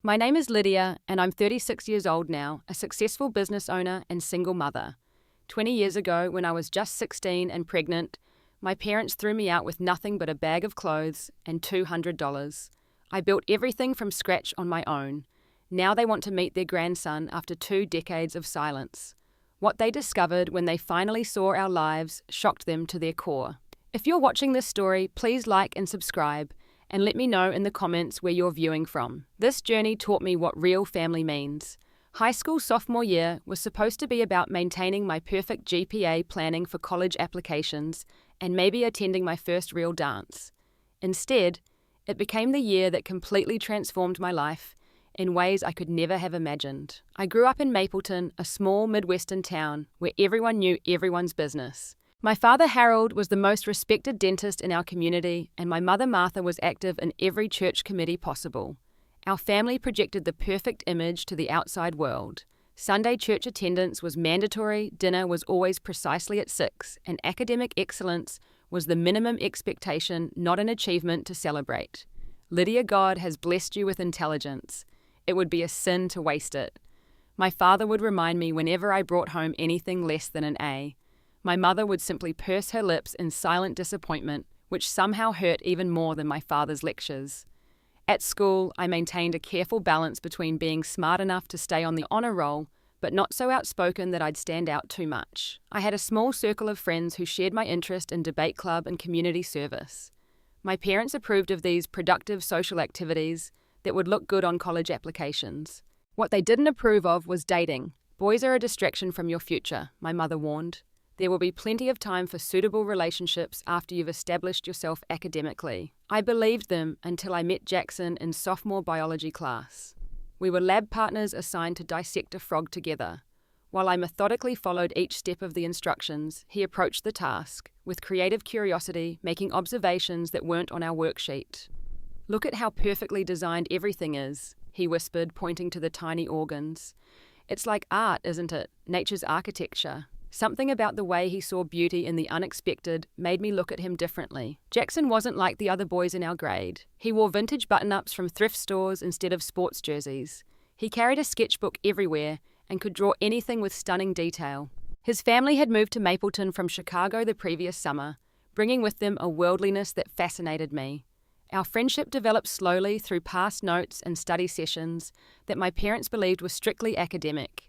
My name is Lydia, and I'm 36 years old now, a successful business owner and single mother. 20 years ago, when I was just 16 and pregnant, my parents threw me out with nothing but a bag of clothes and $200. I built everything from scratch on my own. Now they want to meet their grandson after 2 decades of silence. What they discovered when they finally saw our lives shocked them to their core. If you're watching this story, please like and subscribe, and let me know in the comments where you're viewing from. This journey taught me what real family means. High school sophomore year was supposed to be about maintaining my perfect GPA, planning for college applications, and maybe attending my first real dance. Instead, it became the year that completely transformed my life in ways I could never have imagined. I grew up in Mapleton, a small Midwestern town where everyone knew everyone's business. My father Harold was the most respected dentist in our community, and my mother Martha was active in every church committee possible. Our family projected the perfect image to the outside world. Sunday church attendance was mandatory, dinner was always precisely at 6, and academic excellence was the minimum expectation, not an achievement to celebrate. Lydia, God has blessed you with intelligence. It would be a sin to waste it. My father would remind me whenever I brought home anything less than an A. My mother would simply purse her lips in silent disappointment, which somehow hurt even more than my father's lectures. At school, I maintained a careful balance between being smart enough to stay on the honor roll, but not so outspoken that I'd stand out too much. I had a small circle of friends who shared my interest in debate club and community service. My parents approved of these productive social activities that would look good on college applications. What they didn't approve of was dating. Boys are a distraction from your future, my mother warned. There will be plenty of time for suitable relationships after you've established yourself academically. I believed them until I met Jackson in sophomore biology class. We were lab partners assigned to dissect a frog together. While I methodically followed each step of the instructions, he approached the task with creative curiosity, making observations that weren't on our worksheet. "Look at how perfectly designed everything is," he whispered, pointing to the tiny organs. "It's like art, isn't it? Nature's architecture." Something about the way he saw beauty in the unexpected made me look at him differently. Jackson wasn't like the other boys in our grade. He wore vintage button-ups from thrift stores instead of sports jerseys. He carried a sketchbook everywhere and could draw anything with stunning detail. His family had moved to Mapleton from Chicago the previous summer, bringing with them a worldliness that fascinated me. Our friendship developed slowly through past notes and study sessions that my parents believed were strictly academic.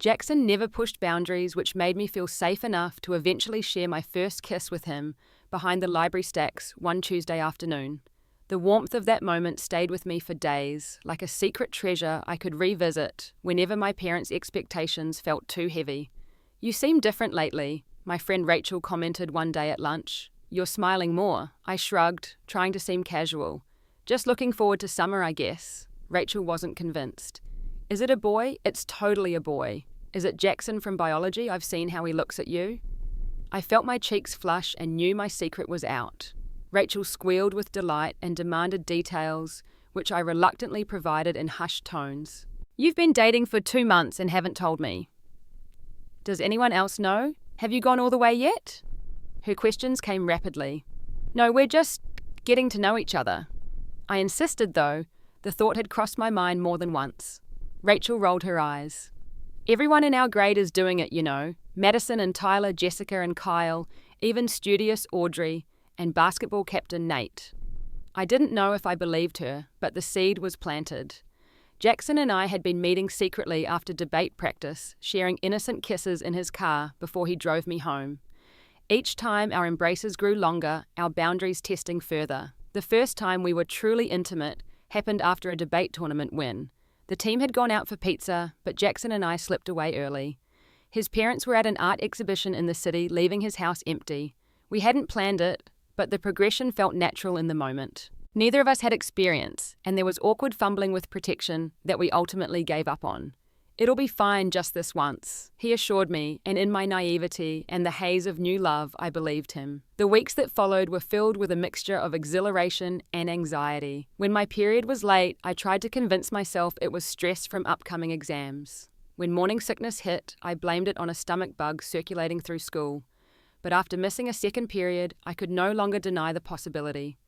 Jackson never pushed boundaries, which made me feel safe enough to eventually share my first kiss with him behind the library stacks one Tuesday afternoon. The warmth of that moment stayed with me for days, like a secret treasure I could revisit whenever my parents' expectations felt too heavy. "You seem different lately," my friend Rachel commented one day at lunch. "You're smiling more." I shrugged, trying to seem casual. "Just looking forward to summer, I guess." Rachel wasn't convinced. "Is it a boy?" "It's totally a boy." "Is it Jackson from biology? I've seen how he looks at you." I felt my cheeks flush and knew my secret was out. Rachel squealed with delight and demanded details, which I reluctantly provided in hushed tones. "You've been dating for 2 months and haven't told me. Does anyone else know? Have you gone all the way yet?" Her questions came rapidly. "No, we're just getting to know each other." I insisted, though. The thought had crossed my mind more than once. Rachel rolled her eyes. "Everyone in our grade is doing it, you know. Madison and Tyler, Jessica and Kyle, even studious Audrey, and basketball captain Nate." I didn't know if I believed her, but the seed was planted. Jackson and I had been meeting secretly after debate practice, sharing innocent kisses in his car before he drove me home. Each time our embraces grew longer, our boundaries testing further. The first time we were truly intimate happened after a debate tournament win. The team had gone out for pizza, but Jackson and I slipped away early. His parents were at an art exhibition in the city, leaving his house empty. We hadn't planned it, but the progression felt natural in the moment. Neither of us had experience, and there was awkward fumbling with protection that we ultimately gave up on. "It'll be fine just this once," he assured me, and in my naivety and the haze of new love, I believed him. The weeks that followed were filled with a mixture of exhilaration and anxiety. When my period was late, I tried to convince myself it was stress from upcoming exams. When morning sickness hit, I blamed it on a stomach bug circulating through school. But after missing a second period, I could no longer deny the possibility.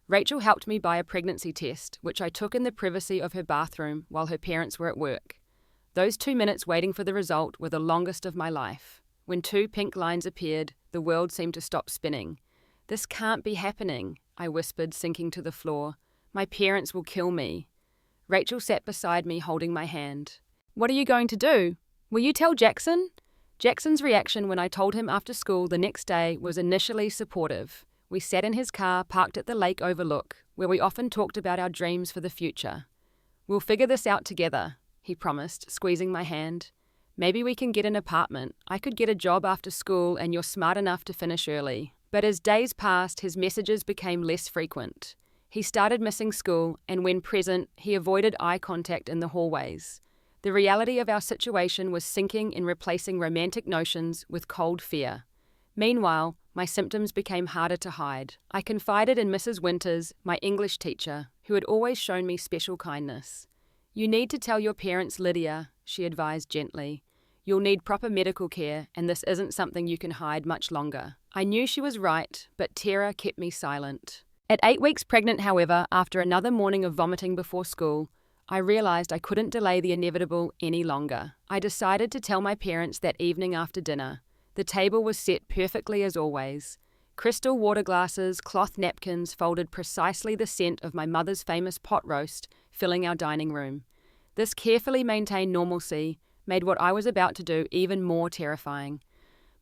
Rachel helped me buy a pregnancy test, which I took in the privacy of her bathroom while her parents were at work. Those 2 minutes waiting for the result were the longest of my life. When 2 pink lines appeared, the world seemed to stop spinning. "This can't be happening," I whispered, sinking to the floor. "My parents will kill me." Rachel sat beside me, holding my hand. "What are you going to do? Will you tell Jackson?" Jackson's reaction when I told him after school the next day was initially supportive. We sat in his car, parked at the lake overlook, where we often talked about our dreams for the future. "We'll figure this out together," he promised, squeezing my hand. "Maybe we can get an apartment. I could get a job after school and you're smart enough to finish early." But as days passed, his messages became less frequent. He started missing school, and when present, he avoided eye contact in the hallways. The reality of our situation was sinking in replacing romantic notions with cold fear. Meanwhile, my symptoms became harder to hide. I confided in Mrs. Winters, my English teacher, who had always shown me special kindness. "You need to tell your parents, Lydia," she advised gently. "You'll need proper medical care, and this isn't something you can hide much longer." I knew she was right, but terror kept me silent. At 8 weeks pregnant, however, after another morning of vomiting before school, I realized I couldn't delay the inevitable any longer. I decided to tell my parents that evening after dinner. The table was set perfectly as always. Crystal water glasses, cloth napkins folded precisely the scent of my mother's famous pot roast, filling our dining room. This carefully maintained normalcy made what I was about to do even more terrifying.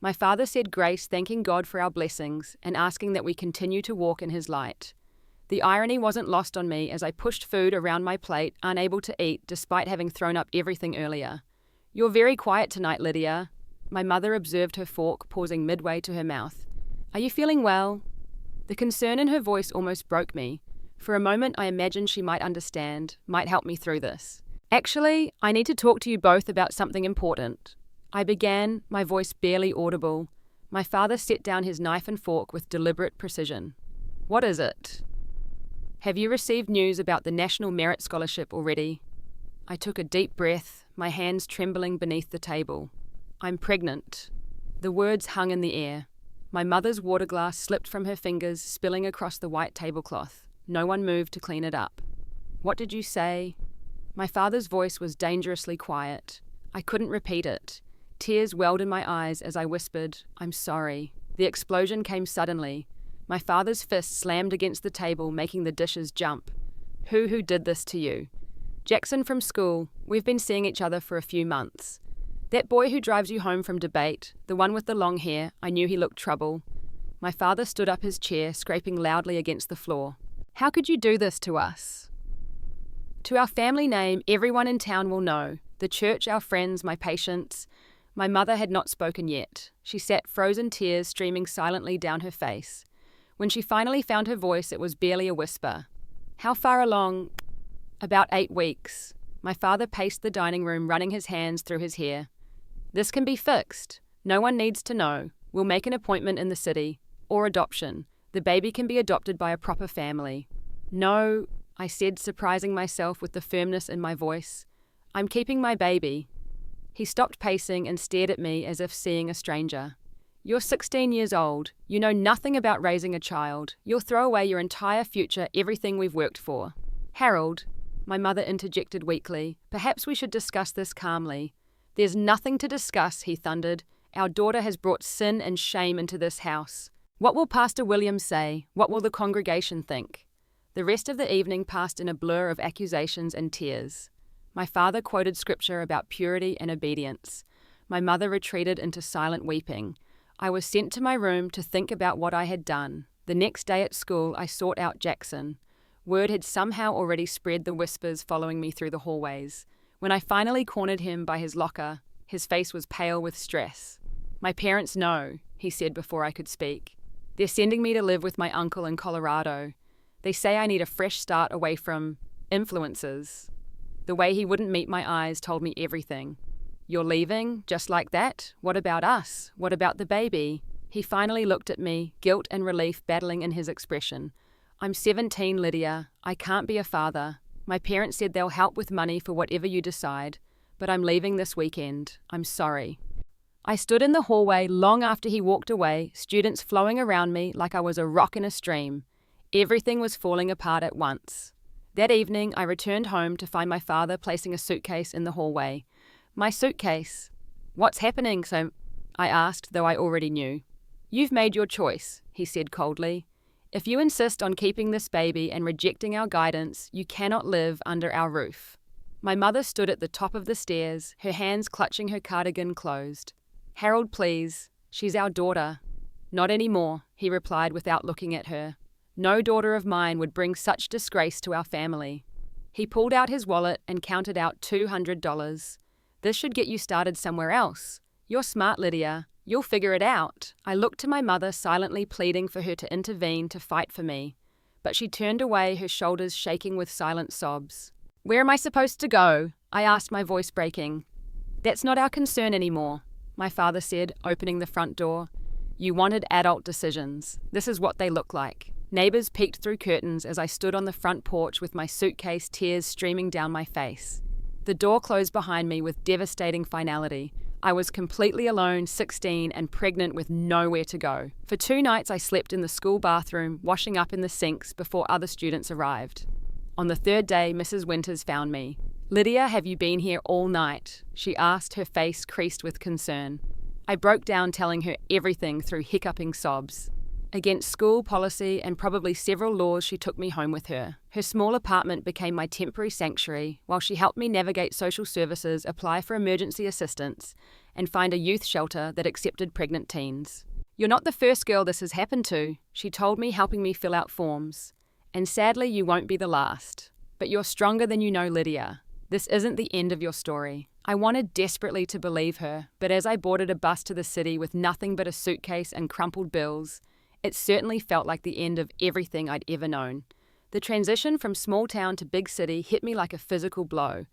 My father said grace, thanking God for our blessings and asking that we continue to walk in his light. The irony wasn't lost on me as I pushed food around my plate, unable to eat despite having thrown up everything earlier. "You're very quiet tonight, Lydia." My mother observed her fork, pausing midway to her mouth. "Are you feeling well?" The concern in her voice almost broke me. For a moment I imagined she might understand, might help me through this. "Actually, I need to talk to you both about something important." I began, my voice barely audible. My father set down his knife and fork with deliberate precision. "What is it?" "Have you received news about the National Merit Scholarship already?" I took a deep breath, my hands trembling beneath the table. "I'm pregnant." The words hung in the air. My mother's water glass slipped from her fingers, spilling across the white tablecloth. No one moved to clean it up. "What did you say?" My father's voice was dangerously quiet. I couldn't repeat it. Tears welled in my eyes as I whispered, "I'm sorry." The explosion came suddenly. My father's fist slammed against the table, making the dishes jump. Who did this to you?" "Jackson from school. We've been seeing each other for a few months." "That boy who drives you home from debate, the one with the long hair, I knew he looked trouble." My father stood up his chair, scraping loudly against the floor. "How could you do this to us?" "To our family name, everyone in town will know. The church, our friends, my patients." My mother had not spoken yet. She sat, frozen tears streaming silently down her face. When she finally found her voice, it was barely a whisper. "How far along?" "About 8 weeks." My father paced the dining room, running his hands through his hair. "This can be fixed. No one needs to know. We'll make an appointment in the city. Or adoption. The baby can be adopted by a proper family." "No," I said, surprising myself with the firmness in my voice. "I'm keeping my baby." He stopped pacing and stared at me as if seeing a stranger. "You're 16 years old. You know nothing about raising a child. You'll throw away your entire future, everything we've worked for." "Harold," my mother interjected weakly, "perhaps we should discuss this calmly." "There's nothing to discuss," he thundered. "Our daughter has brought sin and shame into this house. What will Pastor Williams say? What will the congregation think?" The rest of the evening passed in a blur of accusations and tears. My father quoted scripture about purity and obedience. My mother retreated into silent weeping. I was sent to my room to think about what I had done. The next day at school, I sought out Jackson. Word had somehow already spread, the whispers following me through the hallways. When I finally cornered him by his locker, his face was pale with stress. "My parents know," he said before I could speak. "They're sending me to live with my uncle in Colorado. They say I need a fresh start away from influences." The way he wouldn't meet my eyes told me everything. "You're leaving? Just like that? What about us? What about the baby?" He finally looked at me, guilt and relief battling in his expression. "I'm 17, Lydia. I can't be a father. My parents said they'll help with money for whatever you decide, but I'm leaving this weekend. I'm sorry." I stood in the hallway long after he walked away, students flowing around me like I was a rock in a stream. Everything was falling apart at once. That evening, I returned home to find my father placing a suitcase in the hallway. My suitcase. "What's happening?" I asked, though I already knew. "You've made your choice," he said coldly. "If you insist on keeping this baby and rejecting our guidance, you cannot live under our roof." My mother stood at the top of the stairs, her hands clutching her cardigan closed. "Harold, please. She's our daughter." "Not anymore," he replied without looking at her. "No daughter of mine would bring such disgrace to our family." He pulled out his wallet and counted out $200. "This should get you started somewhere else. You're smart, Lydia. You'll figure it out." I looked to my mother, silently pleading for her to intervene to fight for me. But she turned away, her shoulders shaking with silent sobs. "Where am I supposed to go?" I asked, my voice breaking. "That's not our concern anymore," my father said, opening the front door. "You wanted adult decisions. This is what they look like." Neighbors peeked through curtains as I stood on the front porch with my suitcase, tears streaming down my face. The door closed behind me with devastating finality. I was completely alone, 16, and pregnant with nowhere to go. For 2 nights I slept in the school bathroom, washing up in the sinks before other students arrived. On the 3rd day, Mrs. Winters found me. "Lydia, have you been here all night?" she asked, her face creased with concern. I broke down, telling her everything through hiccuping sobs. Against school policy and probably several laws, she took me home with her. Her small apartment became my temporary sanctuary, while she helped me navigate social services, apply for emergency assistance, and find a youth shelter that accepted pregnant teens. "You're not the first girl this has happened to," she told me, helping me fill out forms. "And sadly, you won't be the last. But you're stronger than you know, Lydia. This isn't the end of your story." I wanted desperately to believe her, but as I boarded a bus to the city with nothing but a suitcase and crumpled bills, it certainly felt like the end of everything I'd ever known. The transition from small town to big city hit me like a physical blow.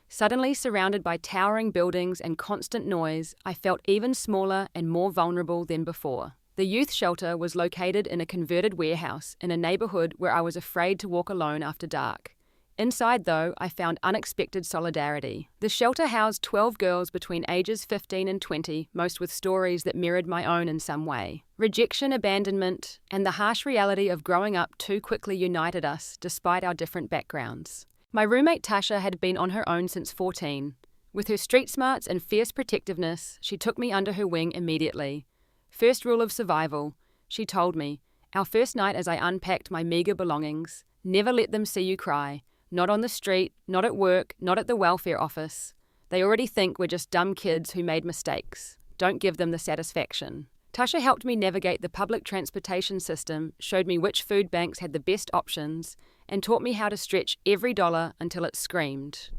Suddenly surrounded by towering buildings and constant noise, I felt even smaller and more vulnerable than before. The youth shelter was located in a converted warehouse in a neighborhood where I was afraid to walk alone after dark. Inside, though, I found unexpected solidarity. The shelter housed 12 girls between ages 15 and 20, most with stories that mirrored my own in some way. Rejection, abandonment, and the harsh reality of growing up too quickly united us, despite our different backgrounds. My roommate Tasha had been on her own since 14. With her street smarts and fierce protectiveness, she took me under her wing immediately. "First rule of survival," she told me, our first night as I unpacked my meager belongings: "Never let them see you cry. Not on the street, not at work, not at the welfare office. They already think we're just dumb kids who made mistakes. Don't give them the satisfaction." Tasha helped me navigate the public transportation system, showed me which food banks had the best options, and taught me how to stretch every dollar until it screamed.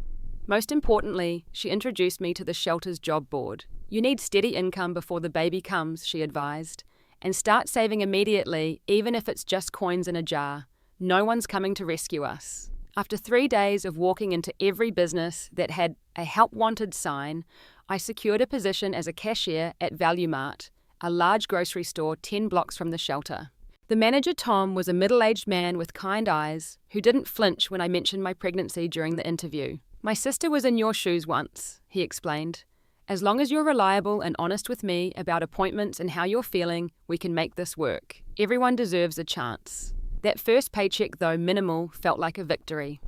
Most importantly, she introduced me to the shelter's job board. "You need steady income before the baby comes," she advised, "and start saving immediately, even if it's just coins in a jar. No one's coming to rescue us." After 3 days of walking into every business that had a help wanted sign, I secured a position as a cashier at Value Mart, a large grocery store 10 blocks from the shelter. The manager, Tom, was a middle-aged man with kind eyes who didn't flinch when I mentioned my pregnancy during the interview. "My sister was in your shoes once," he explained. "As long as you're reliable and honest with me about appointments and how you're feeling, we can make this work. Everyone deserves a chance." That first paycheck, though minimal, felt like a victory.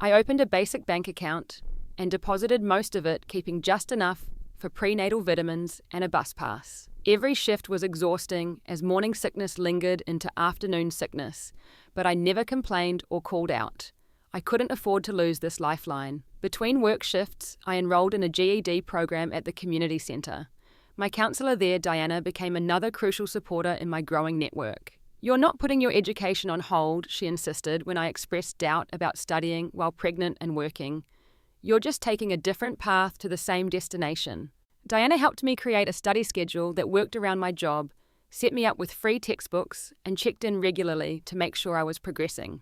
I opened a basic bank account and deposited most of it, keeping just enough for prenatal vitamins and a bus pass. Every shift was exhausting as morning sickness lingered into afternoon sickness, but I never complained or called out. I couldn't afford to lose this lifeline. Between work shifts, I enrolled in a GED program at the community centre. My counsellor there, Diana, became another crucial supporter in my growing network. "You're not putting your education on hold," she insisted when I expressed doubt about studying while pregnant and working. "You're just taking a different path to the same destination." Diana helped me create a study schedule that worked around my job, set me up with free textbooks, and checked in regularly to make sure I was progressing.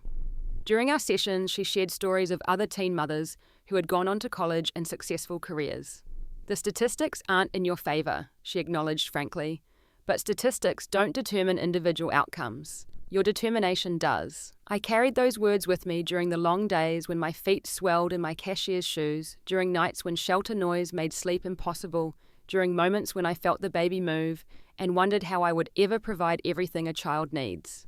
During our sessions, she shared stories of other teen mothers who had gone on to college and successful careers. "The statistics aren't in your favour," she acknowledged frankly. "But statistics don't determine individual outcomes. Your determination does." I carried those words with me during the long days when my feet swelled in my cashier's shoes, during nights when shelter noise made sleep impossible, during moments when I felt the baby move and wondered how I would ever provide everything a child needs.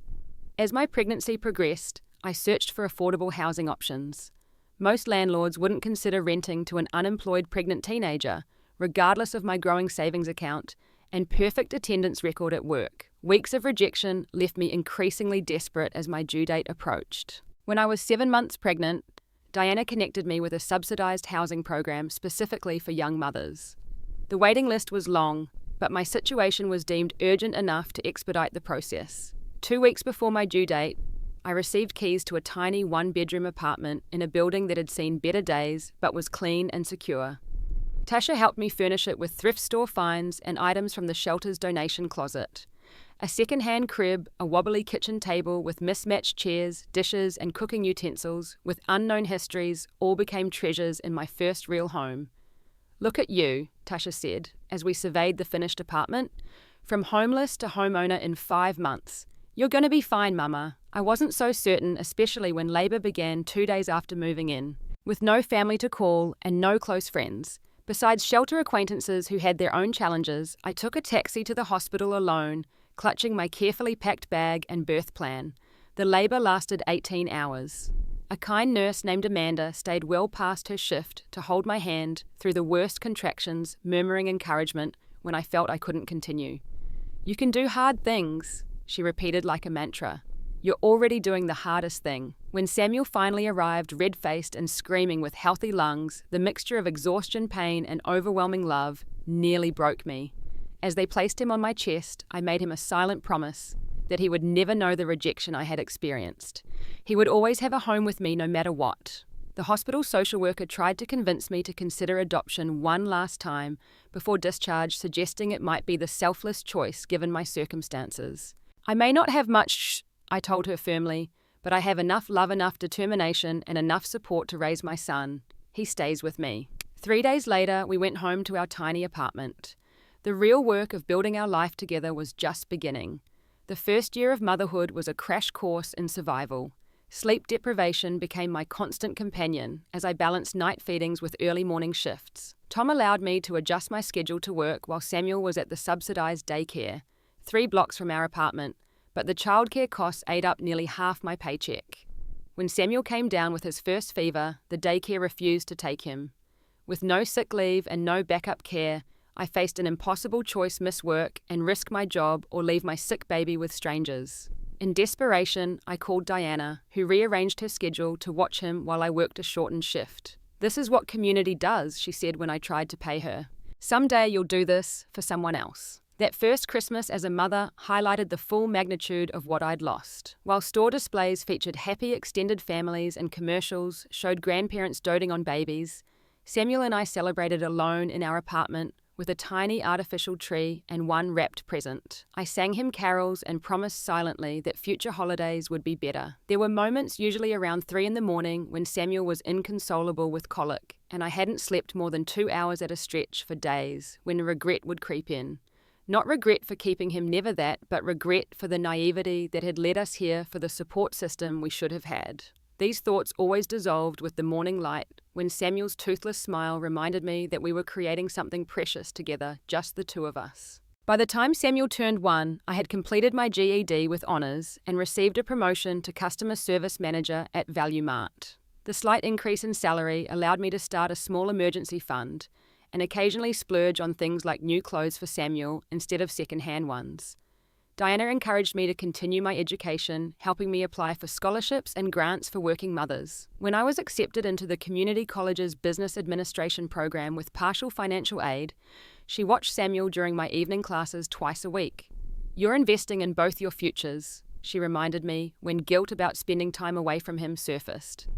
As my pregnancy progressed, I searched for affordable housing options. Most landlords wouldn't consider renting to an unemployed pregnant teenager, regardless of my growing savings account and perfect attendance record at work. Weeks of rejection left me increasingly desperate as my due date approached. When I was 7 months pregnant, Diana connected me with a subsidized housing program specifically for young mothers. The waiting list was long, but my situation was deemed urgent enough to expedite the process. 2 weeks before my due date, I received keys to a tiny one-bedroom apartment in a building that had seen better days but was clean and secure. Tasha helped me furnish it with thrift store finds and items from the shelter's donation closet. A second-hand crib, a wobbly kitchen table with mismatched chairs, dishes, and cooking utensils with unknown histories all became treasures in my first real home. "Look at you," Tasha said, as we surveyed the finished apartment. "From homeless to homeowner in 5 months. You're going to be fine, Mama." I wasn't so certain, especially when labour began 2 days after moving in. With no family to call and no close friends, besides shelter acquaintances who had their own challenges, I took a taxi to the hospital alone, clutching my carefully packed bag and birth plan. The labour lasted 18 hours. A kind nurse named Amanda stayed well past her shift to hold my hand through the worst contractions, murmuring encouragement when I felt I couldn't continue. "You can do hard things," she repeated like a mantra. "You're already doing the hardest thing." When Samuel finally arrived, red-faced and screaming with healthy lungs, the mixture of exhaustion, pain, and overwhelming love nearly broke me. As they placed him on my chest, I made him a silent promise that he would never know the rejection I had experienced. He would always have a home with me no matter what. The hospital social worker tried to convince me to consider adoption one last time before discharge, suggesting it might be the selfless choice given my circumstances. "I may not have much," I told her firmly, "but I have enough love, enough determination, and enough support to raise my son. He stays with me." 3 days later, we went home to our tiny apartment. The real work of building our life together was just beginning. The first year of motherhood was a crash course in survival. Sleep deprivation became my constant companion as I balanced night feedings with early morning shifts. Tom allowed me to adjust my schedule to work while Samuel was at the subsidized daycare, 3 blocks from our apartment, but the childcare costs ate up nearly half my paycheck. When Samuel came down with his first fever, the daycare refused to take him. With no sick leave and no backup care, I faced an impossible choice: miss work and risk my job or leave my sick baby with strangers. In desperation, I called Diana, who rearranged her schedule to watch him while I worked a shortened shift. "This is what community does," she said when I tried to pay her. "Someday you'll do this for someone else." That first Christmas as a mother highlighted the full magnitude of what I'd lost. While store displays featured happy extended families and commercials showed grandparents doting on babies, Samuel and I celebrated alone in our apartment with a tiny artificial tree and one wrapped present. I sang him carols and promised silently that future holidays would be better. There were moments, usually around 3 in the morning, when Samuel was inconsolable with colic, and I hadn't slept more than 2 hours at a stretch for days, when regret would creep in. Not regret for keeping him never that, but regret for the naivety that had led us here, for the support system we should have had. These thoughts always dissolved with the morning light, when Samuel's toothless smile reminded me that we were creating something precious together, just the two of us. By the time Samuel turned 1, I had completed my GED with honours and received a promotion to customer service manager at Value Mart. The slight increase in salary allowed me to start a small emergency fund and occasionally splurge on things like new clothes for Samuel instead of second-hand ones. Diana encouraged me to continue my education, helping me apply for scholarships and grants for working mothers. When I was accepted into the community college's business administration program with partial financial aid, she watched Samuel during my evening classes twice a week. "You're investing in both your futures," she reminded me when guilt about spending time away from him surfaced.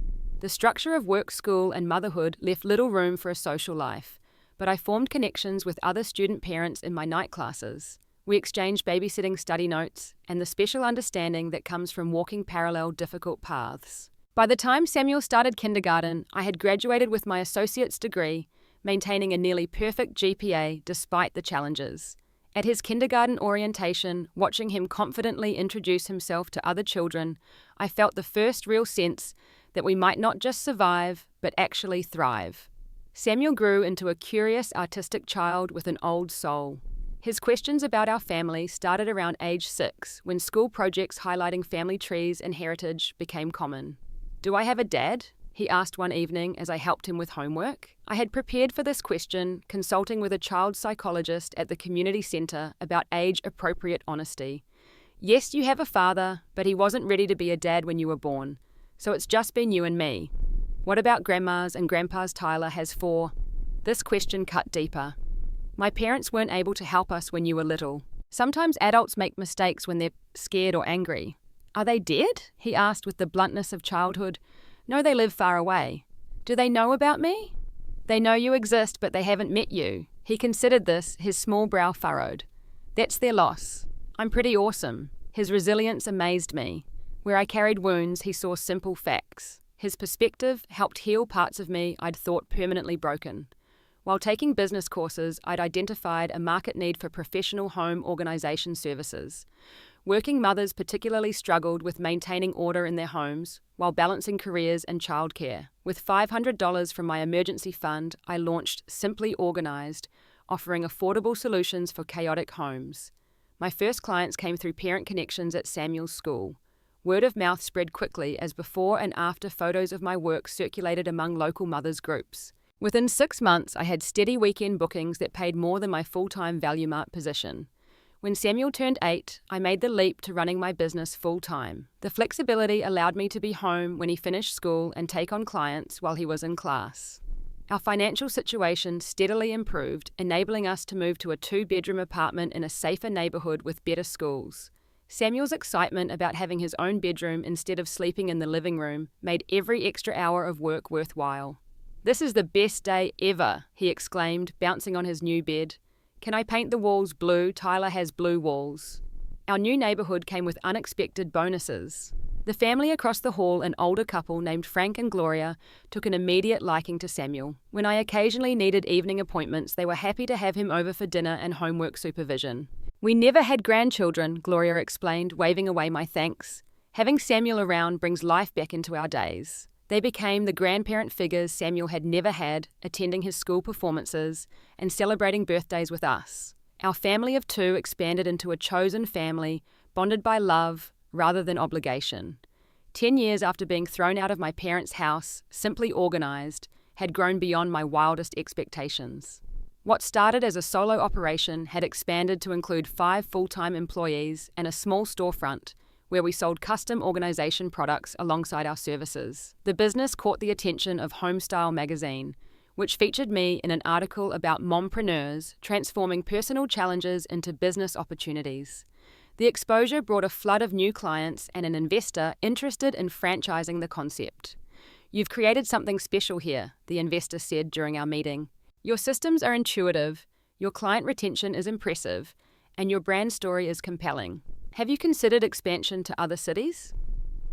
The structure of work, school, and motherhood left little room for a social life, but I formed connections with other student parents in my night classes. We exchanged babysitting study notes and the special understanding that comes from walking parallel difficult paths. By the time Samuel started kindergarten, I had graduated with my associate's degree, maintaining a nearly perfect GPA despite the challenges. At his kindergarten orientation, watching him confidently introduce himself to other children, I felt the first real sense that we might not just survive, but actually thrive. Samuel grew into a curious, artistic child with an old soul. His questions about our family started around age 6, when school projects highlighting family trees and heritage became common. "Do I have a dad?" he asked one evening as I helped him with homework. I had prepared for this question, consulting with a child psychologist at the community centre about age-appropriate honesty. "Yes, you have a father, but he wasn't ready to be a dad when you were born, so it's just been you and me. What about grandma's and grandpa's Tyler has 4? This question cut deeper. "My parents weren't able to help us when you were little. Sometimes adults make mistakes when they're scared or angry." "Are they dead?" he asked with the bluntness of childhood. "No, they live far away." "Do they know about me?" "They know you exist, but they haven't met you." He considered this, his small brow furrowed. "That's their loss. I'm pretty awesome." His resilience amazed me. Where I carried wounds, he saw simple facts. His perspective helped heal parts of me I'd thought permanently broken. While taking business courses, I'd identified a market need for professional home organisation services. Working mothers particularly struggled with maintaining order in their homes while balancing careers and childcare. With $500 from my emergency fund, I launched Simply Organised, offering affordable solutions for chaotic homes. My first clients came through parent connections at Samuel's school. Word of mouth spread quickly as before and after photos of my work circulated among local mothers groups. Within 6 months, I had steady weekend bookings that paid more than my full-time Value Mart position. When Samuel turned 8, I made the leap to running my business full-time. The flexibility allowed me to be home when he finished school and take on clients while he was in class. Our financial situation steadily improved, enabling us to move to a 2-bedroom apartment in a safer neighbourhood with better schools. Samuel's excitement about having his own bedroom instead of sleeping in the living room made every extra hour of work worthwhile. "This is the best day ever," he exclaimed, bouncing on his new bed. "Can I paint the walls blue? Tyler has blue walls." Our new neighbourhood came with unexpected bonuses. The family across the hall, an older couple named Frank and Gloria, took an immediate liking to Samuel. When I occasionally needed evening appointments, they were happy to have him over for dinner and homework supervision. "We never had grandchildren," Gloria explained, waving away my thanks. "Having Samuel around brings life back into our days." They became the grandparent figures Samuel had never had, attending his school performances and celebrating birthdays with us. Our family of 2 expanded into a chosen family, bonded by love rather than obligation. 10 years after being thrown out of my parents' house, Simply Organised had grown beyond my wildest expectations. What started as a solo operation had expanded to include 5 full-time employees and a small storefront, where we sold custom organisation products alongside our services. The business caught the attention of Homestyle magazine, which featured me in an article about mompreneurs transforming personal challenges into business opportunities. The exposure brought a flood of new clients and an investor interested in franchising the concept. "You've created something special here," the investor said during our meeting. "Your systems are intuitive, your client retention is impressive, and your brand story is compelling. Have you considered expansion to other cities?"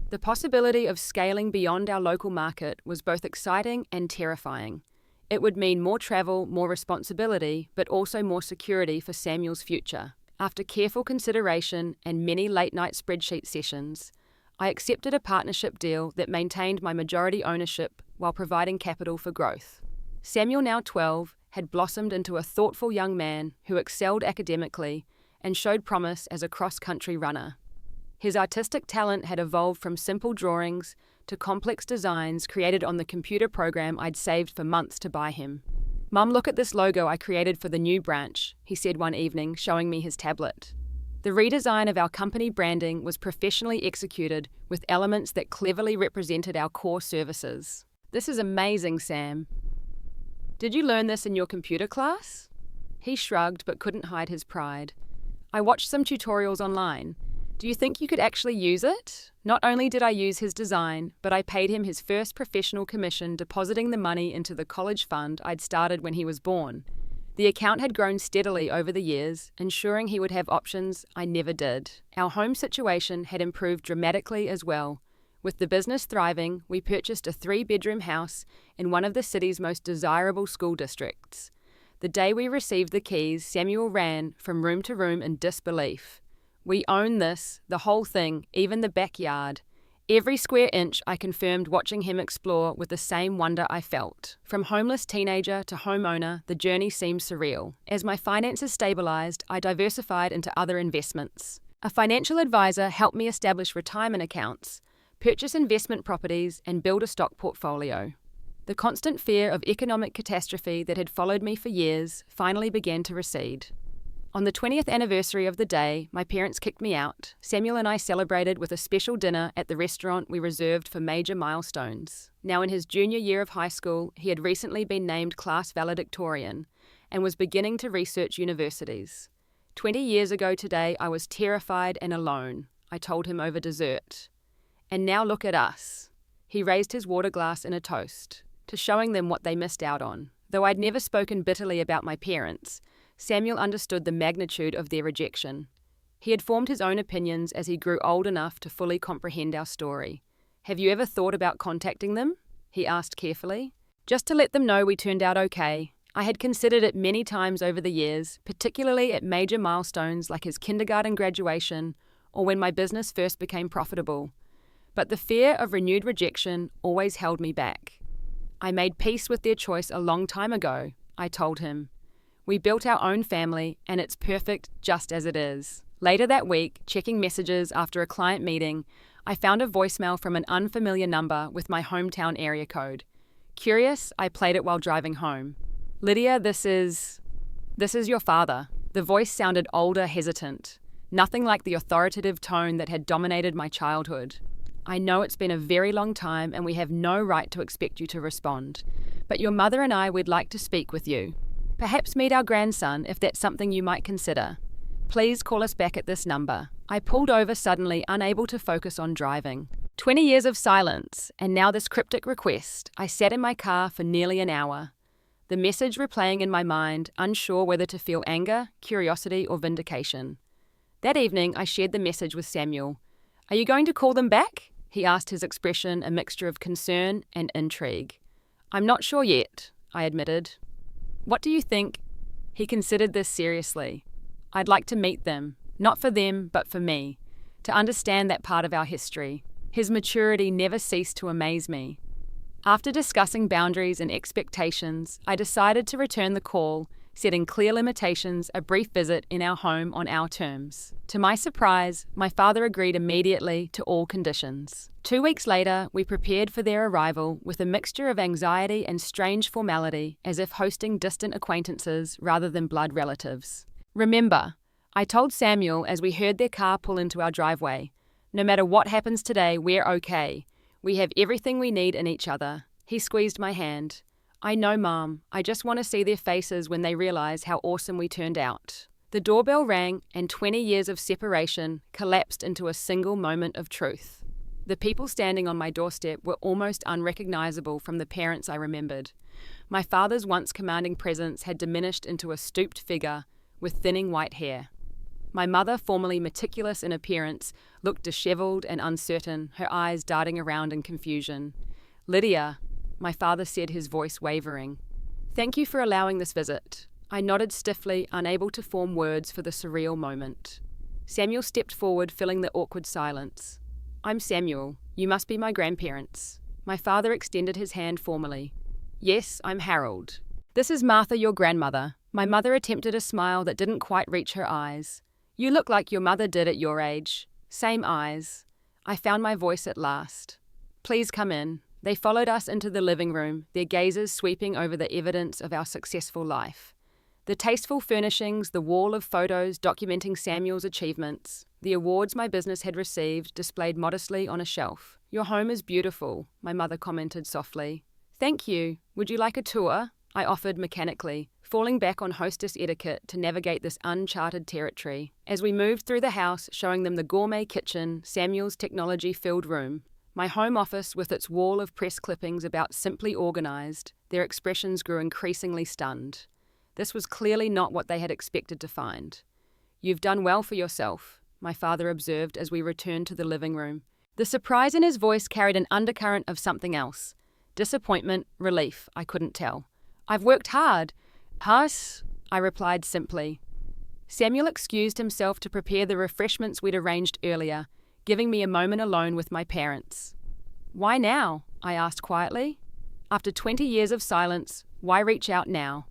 The possibility of scaling beyond our local market was both exciting and terrifying. It would mean more travel, more responsibility, but also more security for Samuel's future. After careful consideration and many late-night spreadsheet sessions, I accepted a partnership deal that maintained my majority ownership while providing capital for growth. Samuel, now 12, had blossomed into a thoughtful young man who excelled academically and showed promise as a cross-country runner. His artistic talent had evolved from simple drawings to complex designs created on the computer program I'd saved for months to buy him. "Mum, look at this logo I created for the new branch," he said one evening, showing me his tablet. The redesign of our company branding was professionally executed with elements that cleverly represented our core services. "This is amazing, Sam. Did you learn this in your computer class?" He shrugged but couldn't hide his pride. "I watched some tutorials online. Do you think you could actually use it?" Not only did I use his design, but I paid him his first professional commission, depositing the money into the college fund I'd started when he was born. The account had grown steadily over the years, ensuring he would have options I never did. Our home situation had improved dramatically as well. With the business thriving, we purchased a 3-bedroom house in one of the city's most desirable school districts. The day we received the keys, Samuel ran from room to room in disbelief. "We own this, the whole thing, even the backyard. Every square inch I confirmed watching him explore with the same wonder I felt. From homeless teenager to homeowner, the journey seemed surreal. As my finances stabilized, I diversified into other investments. A financial advisor helped me establish retirement accounts, purchase investment properties, and build a stock portfolio. The constant fear of economic catastrophe that had followed me for years finally began to recede. On the 20th anniversary of the day my parents kicked me out, Samuel and I celebrated with a special dinner at the restaurant we reserved for major milestones. Now in his junior year of high school, he had recently been named class valedictorian and was beginning to research universities. 20 years ago today, I was terrified and alone, I told him over dessert. And now look at us. He raised his water glass in a toast, to showing them what they missed out on. Though I'd never spoken bitterly about my parents, Samuel understood the magnitude of their rejection. He had formed his own opinions as he grew old enough to fully comprehend our story. "Have you ever thought about contacting them?" he asked carefully. "Just to let them know we turned out okay." I had considered it many times over the years, particularly at major milestones like his kindergarten graduation or when my business first became profitable. But the fear of renewed rejection always held me back. "I made peace with their choice a long time ago," I told him. "We built our own family, and it's perfect just as it is." Later that week, checking messages after a client meeting, I found a voicemail from an unfamiliar number with my hometown area code. Curious, I played it while driving home. "Lydia, this is your father." The voice sounded older, hesitant. Nothing like the authoritative tone that had dominated my childhood. "I know it's been a very long time and we have no right to expect you to respond, but your mother and I would like to speak with you. Perhaps meet our grandson if that's something you might consider. Please call us back at this number." I pulled over suddenly, unable to focus on driving. 20 years of silence, and now this cryptic request. I sat in my car for nearly an hour. The message replaying in my mind, unsure whether to feel anger, curiosity, or vindication. That evening, I shared the message with Samuel. "Are you going to call them back?" he asked, his expression a mixture of concern and intrigue. "I'm not sure yet," I admitted. "What do you think?" He considered this seriously. "I'd like to meet them, not for them, but for me, to understand that part of our history." His maturity never ceased to amaze me. After discussing boundaries and expectations, I decided to return the call, setting clear limitations, a brief visit in our home on our terms. To my surprise, my father agreed immediately to all conditions. 2 weeks later, we prepared for their arrival with a mixture of anxiety and strange formality, as if hosting distant acquaintances rather than blood relatives. "Remember," I told Samuel as we heard their car pull into our driveway, "no matter what happens today, we're okay. We have everything we need in each other." He squeezed my hand. "I know, Mom. I just want to see their faces when they realize how awesome we turned out." The doorbell rang, and 20 years of separation collapsed into a single moment of truth. The people standing on my doorstep were almost unrecognizable from the parents I remembered. My father's once commanding presence had diminished into a stooped figure with thinning white hair. My mother, formerly meticulous in appearance, looked disheveled and uncertain, her eyes darting around in confusion. "Lydia," my father said, his voice wavering. "Thank you for allowing this visit." I nodded stiffly, unable to form words for the surreal moment. Samuel stepped forward, filling the awkward silence. "I'm Samuel. You must be my grandparents." My father extended his hand formally. "Yes, I'm Harold. This is Martha, your grandmother." My mother attempted a smile that didn't quite reach her eyes. "You look like your mother did at your age. Same eyes." I found my voice at last. "Please come in." They followed us into the living room, their gazes sweeping over the evidence of our successful life. The tasteful furnishings, the wall of photos documenting Samuel's achievements, the awards my business had received displayed modestly on a shelf. "Your home is beautiful," my mother commented softly. "Thank you. Would you like a tour?" I offered mechanically, falling back on hostess etiquette to navigate this uncharted territory. As we moved through the house, showing them the gourmet kitchen, Samuel's technology-filled room, my home office with its wall of press clippings about simply organized, their expressions grew increasingly stunned. This was clearly not what they had expected to find. "You've done well for yourself," my father observed as we returned to the living room. The surprise in his voice carried an undercurrent of something else. Disappointment, relief, I couldn't tell. "I've worked hard." "Huss," I replied simply. Samuel excused himself to prepare the refreshments we'd arranged earlier, giving me a moment alone with my parents. "Why now?" I asked quietly. After 20 years of silence, why reach out now?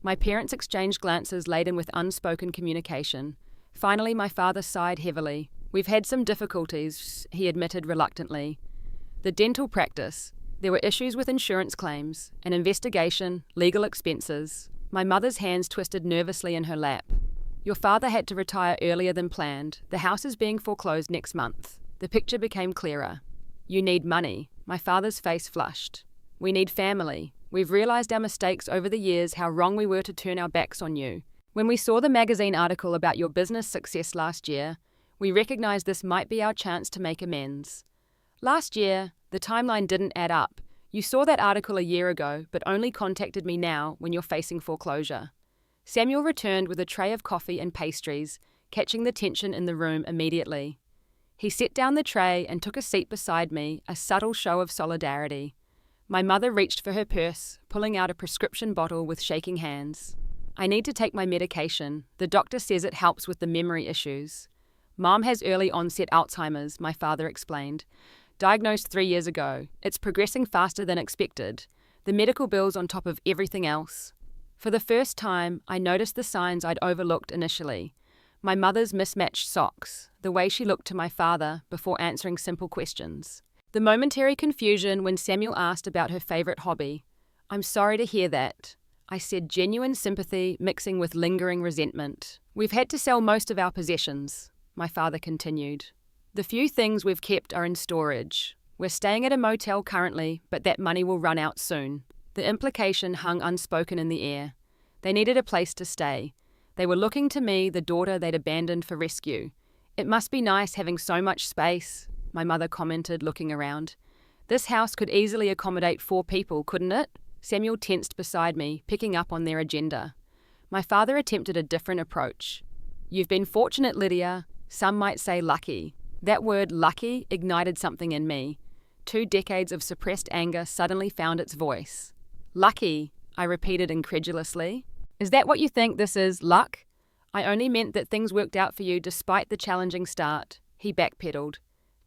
My parents exchanged glances laden with unspoken communication. Finally, my father sighed heavily. "We've had some difficulties," he admitted reluctantly. "The dental practice. There were issues with insurance claims, an investigation, legal expenses." My mother's hands twisted nervously in her lap. "Your father had to retire earlier than planned. The house is being foreclosed next month." The picture became clearer. "You need money." My father's face flushed. "We need family. We've realized our mistakes over the years, how wrong we were to turn our backs on you. When we saw the magazine article about your business success last year, we recognized this might be our chance to make amends. Last year, the timeline didn't add up. You saw that article a year ago, but only contacted me now when you're facing foreclosure." Samuel returned with a tray of coffee and pastries, catching the tension in the room immediately. He set down the tray and took a seat beside me, a subtle show of solidarity. My mother reached for her purse, pulling out a prescription bottle with shaking hands. "I need to take my medication. The doctor says it helps with the memory issues." "Mom has early onset Alzheimer's," my father explained. "Diagnosed 3 years ago. It's progressing faster than expected. The medical bills on top of everything else." For the first time, I noticed the signs I'd overlooked initially. My mother's mismatched socks, the way she looked to my father before answering simple questions. The momentary confusion when Samuel asked about her favorite hobby. "I'm sorry to hear that," I said, genuine sympathy mixing with lingering resentment. "We've had to sell most of our possessions," my father continued. "The few things we've kept are in storage. We're staying at a motel currently, but that money will run out soon." The implication hung unspoken in the air. They needed a place to stay. They were looking to me, the daughter they'd abandoned for rescue. "It must be nice having so much space," my mother commented, looking around. "This house could easily accommodate 4 people, couldn't it?" Samuel tensed beside me, picking up on their agenda. My father attempted a different approach. "You've been fortunate, Lydia. Some might say lucky." That word lucky ignited something in me. 2 decades of suppressed anger suddenly found its voice. "Lucky," I repeated incredulously. "Is that what you think this is, luck?" "I only meant that things worked out for you despite the challenging start," he backpedaled.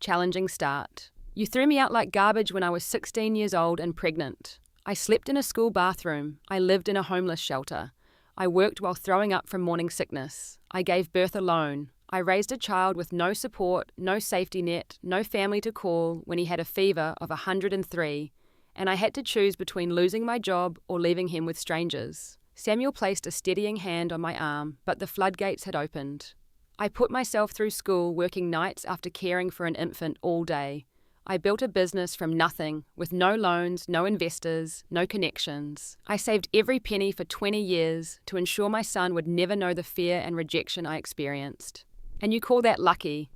"Challenging start. You threw me out like garbage when I was 16 years old and pregnant. I slept in a school bathroom. I lived in a homeless shelter. I worked while throwing up from morning sickness. I gave birth alone. I raised a child with no support, no safety net, no family to call when he had a fever of 103, and I had to choose between losing my job or leaving him with strangers." Samuel placed a steadying hand on my arm, but the floodgates had opened. "I put myself through school, working nights after caring for an infant all day. I built a business from nothing, with no loans, no investors, no connections. I saved every penny for 20 years to ensure my son would never know the fear and rejection I experienced. And you call that lucky?"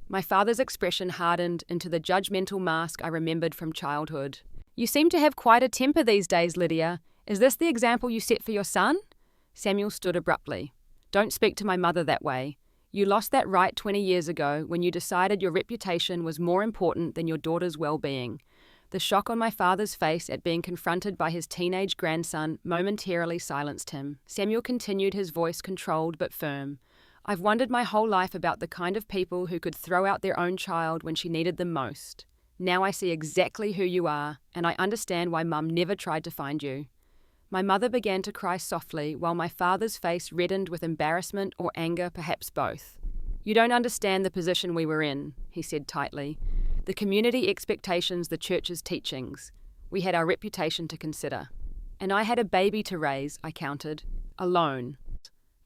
My father's expression hardened into the judgmental mask I remembered from childhood. "You seem to have quite a temper these days, Lydia. Is this the example you set for your son?" Samuel stood abruptly. "Don't speak to my mother that way. You lost that right 20 years ago when you decided your reputation was more important than your daughter's well-being." The shock on my father's face at being confronted by his teenage grandson momentarily silenced him. Samuel continued, his voice controlled but firm. "I've wondered my whole life about the kind of people who could throw out their own child when she needed them most. Now I see exactly who you are, and I understand why Mum never tried to find you." My mother began to cry softly, while my father's face reddened with embarrassment or anger, perhaps both. "You don't understand the position we were in," he said tightly. "The community expectations, the church's teachings. We had our reputation to consider. And I had a baby to raise," I countered. "Alone."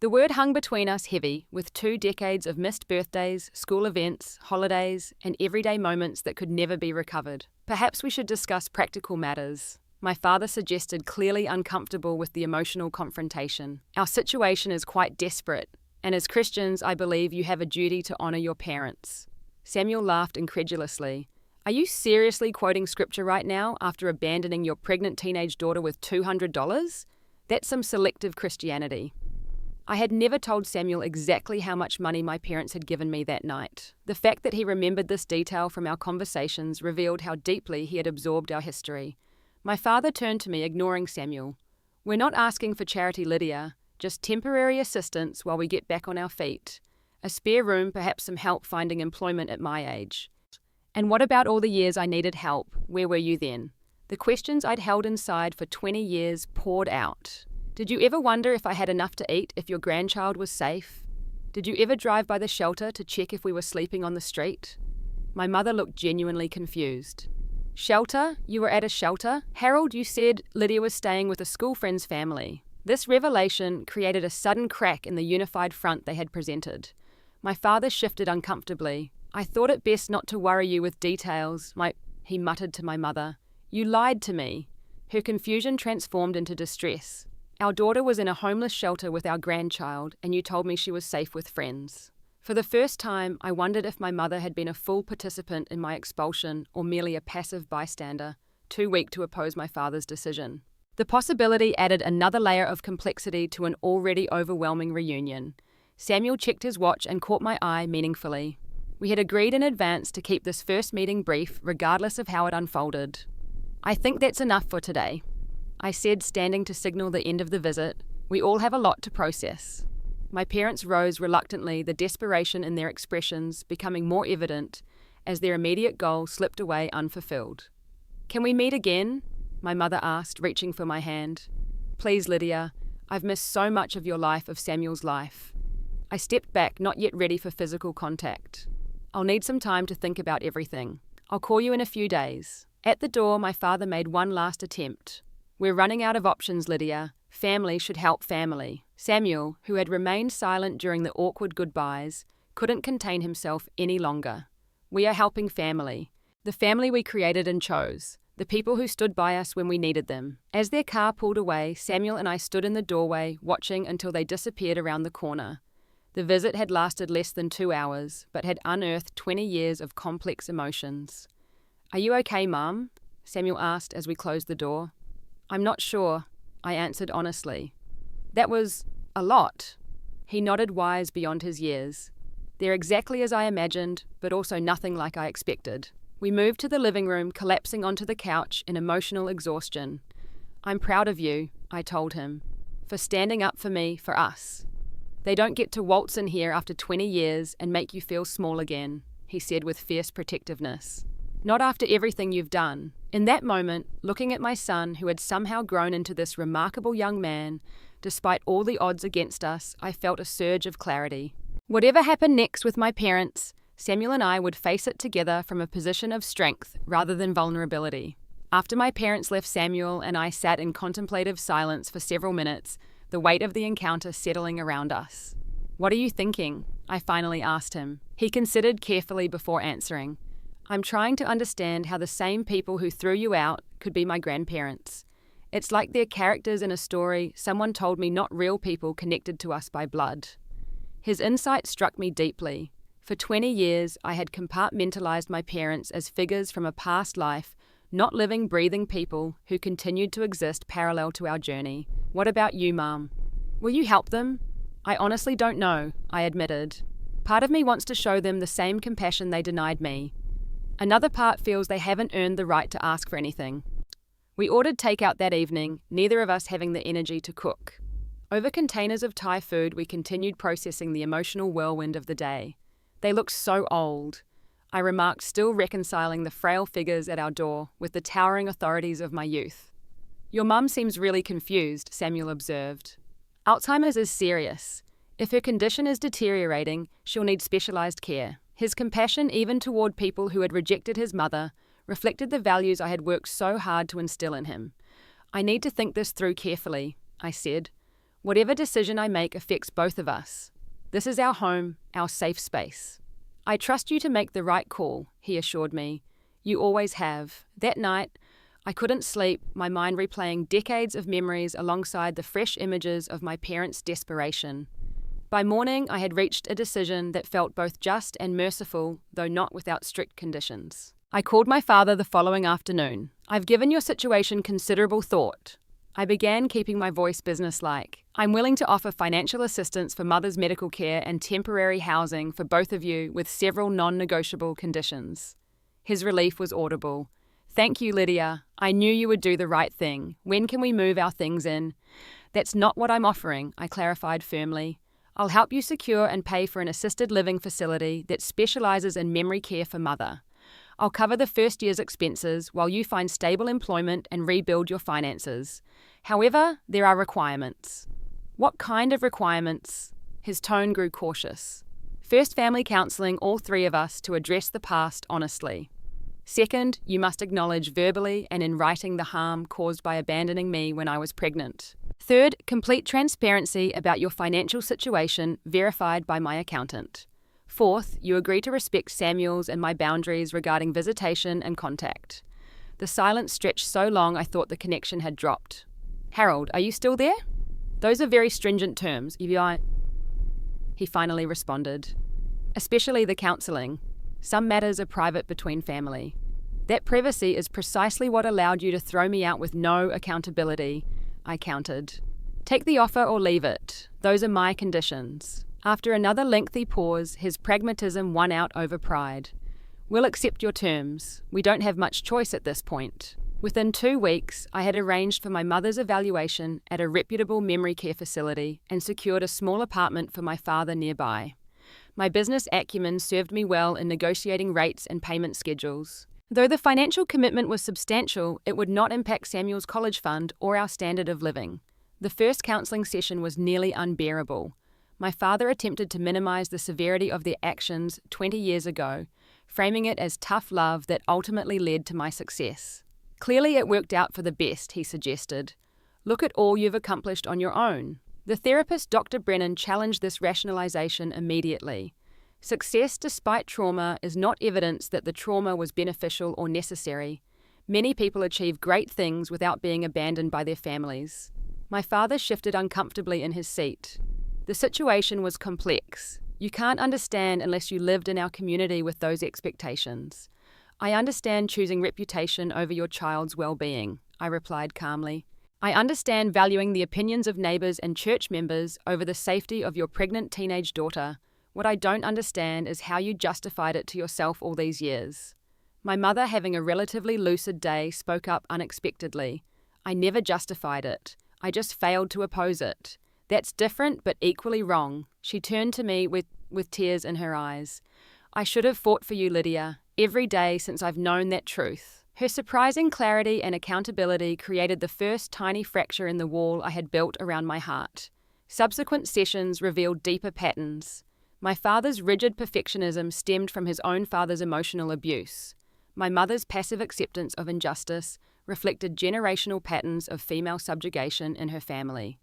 The word hung between us heavy, with 2 decades of missed birthdays, school events, holidays, and everyday moments that could never be recovered. "Perhaps we should discuss practical matters," my father suggested, clearly uncomfortable with the emotional confrontation. "Our situation is quite desperate, and as Christians, I believe you have a duty to honor your parents." Samuel laughed incredulously. "Are you seriously quoting scripture right now after abandoning your pregnant teenage daughter with $200? That's some selective Christianity." I had never told Samuel exactly how much money my parents had given me that night. The fact that he remembered this detail from our conversations revealed how deeply he had absorbed our history. My father turned to me, ignoring Samuel. "We're not asking for charity, Lydia, just temporary assistance while we get back on our feet. A spare room, perhaps some help finding employment at my age. And what about all the years I needed help? Where were you then? The questions I'd held inside for 20 years poured out. Did you ever wonder if I had enough to eat, if your grandchild was safe? Did you ever drive by the shelter to check if we were sleeping on the street? My mother looked genuinely confused. Shelter? You were at a shelter? Harold, you said Lydia was staying with a school friend's family. This revelation created a sudden crack in the unified front they had presented. My father shifted uncomfortably. I thought it best not to worry you with details, he muttered to my mother. You lied to me. Her confusion transformed into distress. Our daughter was in a homeless shelter with our grandchild, and you told me she was safe with friends. For the first time, I wondered if my mother had been a full participant in my expulsion or merely a passive bystander, too weak to oppose my father's decision. The possibility added another layer of complexity to an already overwhelming reunion. Samuel checked his watch and caught my eye meaningfully. We had agreed in advance to keep this first meeting brief, regardless of how it unfolded. I think that's enough for today, I said, standing to signal the end of the visit. We all have a lot to process. My parents rose reluctantly, the desperation in their expressions becoming more evident as their immediate goal slipped away unfulfilled. Can we meet again? My mother asked, reaching for my hand. Please, Lydia. I've missed so much of your life, of Samuel's life. I stepped back, not yet ready for physical contact. I'll need some time to think about everything. I'll call you in a few days. At the door, my father made one last attempt. We're running out of options, Lydia. Family should help family. Samuel, who had remained silent during the awkward goodbyes, couldn't contain himself any longer. We are helping family. The family we created and chose. The people who stood by us when we needed them. As their car pulled away, Samuel and I stood in the doorway, watching until they disappeared around the corner. The visit had lasted less than 2 hours, but had unearthed 20 years of complex emotions. Are you okay, Mum? Samuel asked as we closed the door. I'm not sure, I answered honestly. That was a lot. He nodded, wise beyond his years. They're exactly as I imagined, but also nothing like I expected. We moved to the living room, collapsing onto the couch in emotional exhaustion. I'm proud of you, I told him, for standing up for me, for us. They don't get to waltz in here after 20 years and make you feel small again, he said with fierce protectiveness. Not after everything you've done. In that moment, looking at my son, who had somehow grown into this remarkable young man, despite all the odds against us, I felt a surge of clarity. Whatever happened next with my parents, Samuel and I would face it together from a position of strength rather than vulnerability. After my parents left, Samuel and I sat in contemplative silence for several minutes, the weight of the encounter settling around us. What are you thinking? I finally asked him. He considered carefully before answering. I'm trying to understand how the same people who threw you out could be my grandparents. It's like they're characters in a story someone told me, not real people connected to us by blood. His insight struck me deeply. For 20 years, I had compartmentalized my parents as figures from a past life, not living, breathing people who continued to exist parallel to our journey. What about you, Mum? Will you help them? I honestly don't know, I admitted. Part of me wants to show them the same compassion they denied me. Another part feels they haven't earned the right to ask for anything. We ordered takeout that evening, neither of us having the energy to cook. Over containers of Thai food, we continued processing the emotional whirlwind of the day. They looked so old, I remarked, still reconciling the frail figures at our door with the towering authorities of my youth. Your mum seems really confused, Samuel observed. Alzheimer's is serious. If her condition is deteriorating, she'll need specialized care. His compassion, even toward people who had rejected his mother, reflected the values I had worked so hard to instill in him. I need to think this through carefully, I said. Whatever decision I make affects both of us. This is our home, our safe space. I trust you to make the right call, he assured me. You always have. That night, I couldn't sleep, my mind replaying decades of memories alongside the fresh images of my parents' desperation. By morning, I had reached a decision that felt both just and merciful, though not without strict conditions. I called my father the following afternoon. I've given your situation considerable thought. I began, keeping my voice businesslike. I'm willing to offer financial assistance for mother's medical care and temporary housing for both of you with several non-negotiable conditions. His relief was audible. Thank you, Lydia. I knew you would do the right thing. When can we move our things in? That's not what I'm offering, I clarified firmly. I'll help you secure and pay for an assisted living facility that specializes in memory care for mother. I'll cover the first year's expenses while you find stable employment and rebuild your finances. However, there are requirements. What kind of requirements? His tone grew cautious. First, family counseling, all three of us, to address the past honestly. Second, you must acknowledge verbally and in writing the harm caused by abandoning me when I was pregnant. Third, complete transparency about your financial situation verified by my accountant. Fourth, you agree to respect Samuel's and my boundaries regarding visitation and contact. The silence stretched so long I thought the connection had dropped. Harold, are you still there? Those are very stringent terms, he finally responded. Especially the counselling. Some matters are private between family. That privacy is precisely what allowed you to throw me out with no accountability, I countered. Take the offer or leave it. Those are my conditions. After another lengthy pause, his pragmatism won out over pride. We'll accept your terms. We don't have much choice at this point. Within 2 weeks, I had arranged for my mother's evaluation at a reputable memory care facility and secured a small apartment for my father nearby. My business acumen served me well in negotiating rates and payment schedules. Though the financial commitment was substantial, it would not impact Samuel's college fund or our standard of living. The first counselling session was nearly unbearable. My father attempted to minimize the severity of their actions 20 years ago, framing it as tough love that ultimately led to my success. Clearly it worked out for the best, he suggested. Look at all you've accomplished on your own. The therapist, Dr. Brennan, challenged this rationalization immediately. Success despite trauma is not evidence that the trauma was beneficial or necessary. Many people achieve great things without being abandoned by their families. My father shifted uncomfortably in his seat. The situation was complex. You can't understand unless you lived in our community with those expectations. I understand choosing reputation over your child's well-being, I replied calmly. I understand valuing the opinions of neighbors and church members over the safety of your pregnant teenage daughter. What I don't understand is how you justified it to yourself all these years. My mother, having a relatively lucid day, spoke up unexpectedly. I never justified it. I just failed to oppose it. That's different but equally wrong. She turned to me with tears in her eyes. I should have fought for you, Lydia, every day since I've known that truth. Her surprising clarity and accountability created the first tiny fracture in the wall I had built around my heart. Subsequent sessions revealed deeper patterns. My father's rigid perfectionism stemmed from his own father's emotional abuse. My mother's passive acceptance of injustice reflected generational patterns of female subjugation in her family.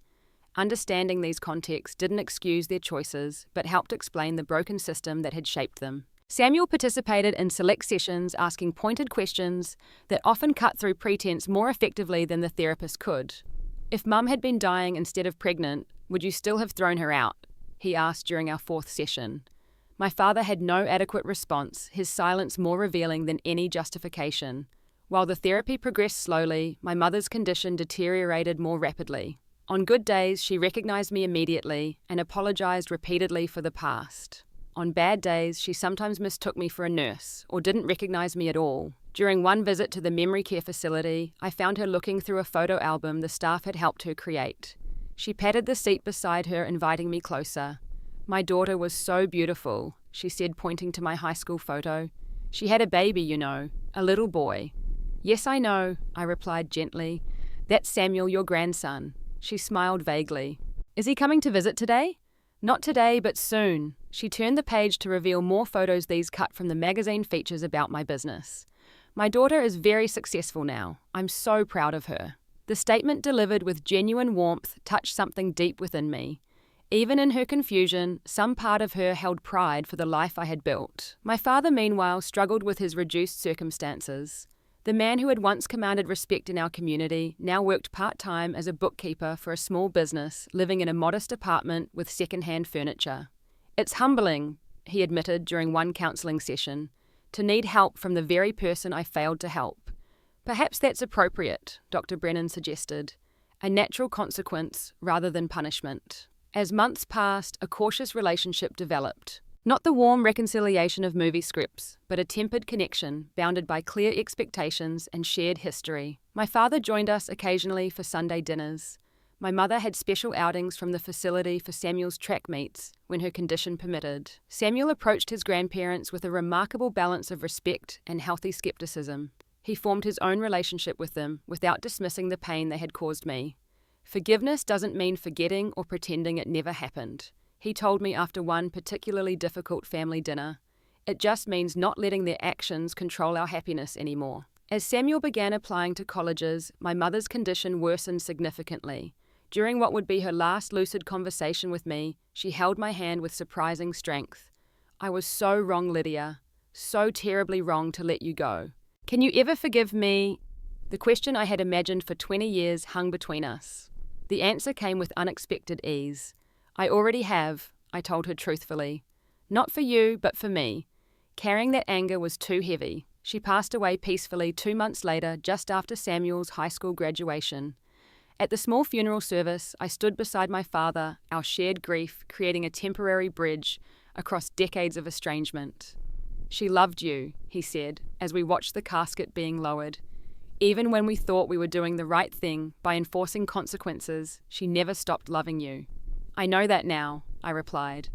Understanding these contexts didn't excuse their choices, but helped explain the broken system that had shaped them. Samuel participated in select sessions, asking pointed questions that often cut through pretense more effectively than the therapist could. If Mum had been dying instead of pregnant, would you still have thrown her out? He asked during our 4th session. My father had no adequate response, his silence more revealing than any justification. While the therapy progressed slowly, my mother's condition deteriorated more rapidly. On good days, she recognized me immediately and apologized repeatedly for the past. On bad days, she sometimes mistook me for a nurse or didn't recognize me at all. During one visit to the memory care facility, I found her looking through a photo album the staff had helped her create. She patted the seat beside her, inviting me closer. My daughter was so beautiful, she said, pointing to my high school photo. She had a baby, you know, a little boy. Yes, I know, I replied gently. That's Samuel, your grandson. She smiled vaguely. Is he coming to visit today? Not today, but soon. She turned the page to reveal more photos, these cut from the magazine features about my business. My daughter is very successful now. I'm so proud of her. The statement, delivered with genuine warmth, touched something deep within me. Even in her confusion, some part of her held pride for the life I had built. My father, meanwhile, struggled with his reduced circumstances. The man who had once commanded respect in our community now worked part-time as a bookkeeper for a small business, living in a modest apartment with second-hand furniture. It's humbling, he admitted during one counselling session, to need help from the very person I failed to help. Perhaps that's appropriate, Dr. Brennan suggested, a natural consequence rather than punishment. As months passed, a cautious relationship developed. Not the warm reconciliation of movie scripts, but a tempered connection bounded by clear expectations and shared history. My father joined us occasionally for Sunday dinners. My mother had special outings from the facility for Samuel's track meets when her condition permitted. Samuel approached his grandparents with a remarkable balance of respect and healthy skepticism. He formed his own relationship with them without dismissing the pain they had caused me. Forgiveness doesn't mean forgetting or pretending it never happened, he told me after one particularly difficult family dinner. It just means not letting their actions control our happiness anymore. As Samuel began applying to colleges, my mother's condition worsened significantly. During what would be her last lucid conversation with me, she held my hand with surprising strength. I was so wrong, Lydia. So terribly wrong to let you go. Can you ever forgive me? The question I had imagined for 20 years hung between us. The answer came with unexpected ease. I already have, I told her truthfully. Not for you, but for me. Carrying that anger was too heavy. She passed away peacefully 2 months later, just after Samuel's high school graduation. At the small funeral service, I stood beside my father, our shared grief creating a temporary bridge across decades of estrangement. She loved you, he said, as we watched the casket being lowered. Even when we thought we were doing the right thing by enforcing consequences, she never stopped loving you. I know that now, I replied.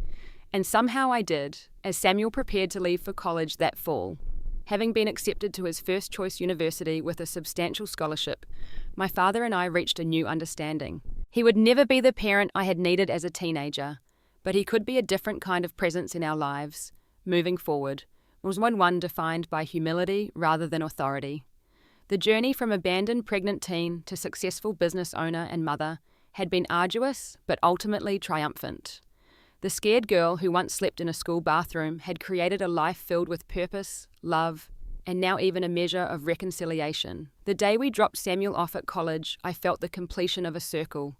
And somehow I did, as Samuel prepared to leave for college that fall. Having been accepted to his first choice university with a substantial scholarship, my father and I reached a new understanding. He would never be the parent I had needed as a teenager, but he could be a different kind of presence in our lives. Moving forward was one defined by humility rather than authority. The journey from abandoned pregnant teen to successful business owner and mother had been arduous, but ultimately triumphant. The scared girl who once slept in a school bathroom had created a life filled with purpose, love, and now even a measure of reconciliation. The day we dropped Samuel off at college, I felt the completion of a circle.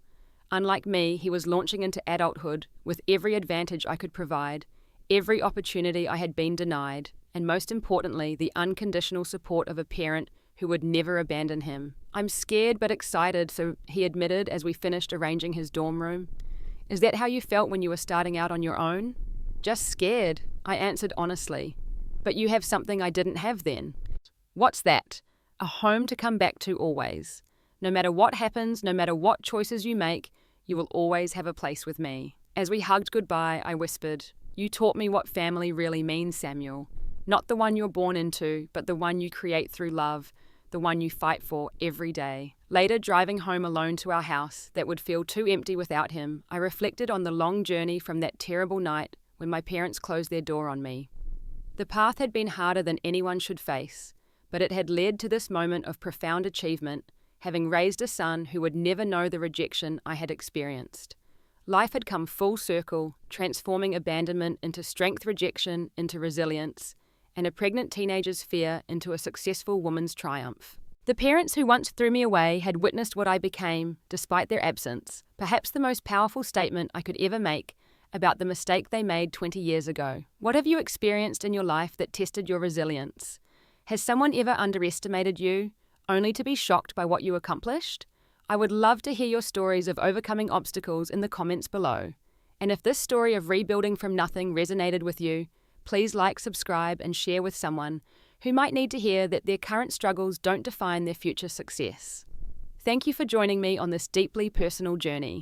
Unlike me, he was launching into adulthood with every advantage I could provide, every opportunity I had been denied, and most importantly, the unconditional support of a parent who would never abandon him. I'm scared but excited, so he admitted as we finished arranging his dorm room. Is that how you felt when you were starting out on your own? Just scared, I answered honestly. But you have something I didn't have then. What's that? A home to come back to always. No matter what happens, no matter what choices you make, you will always have a place with me. As we hugged goodbye, I whispered, You taught me what family really means, Samuel. Not the one you're born into, but the one you create through love, the one you fight for every day. Later, driving home alone to our house that would feel too empty without him, I reflected on the long journey from that terrible night when my parents closed their door on me. The path had been harder than anyone should face, but it had led to this moment of profound achievement, having raised a son who would never know the rejection I had experienced. Life had come full circle, transforming abandonment into strength, rejection into resilience, and a pregnant teenager's fear into a successful woman's triumph. The parents who once threw me away had witnessed what I became, despite their absence, perhaps the most powerful statement I could ever make about the mistake they made 20 years ago. What have you experienced in your life that tested your resilience? Has someone ever underestimated you, only to be shocked by what you accomplished? I would love to hear your stories of overcoming obstacles in the comments below. And if this story of rebuilding from nothing resonated with you, please like, subscribe, and share with someone who might need to hear that their current struggles don't define their future success. Thank you for joining me on this deeply personal journey.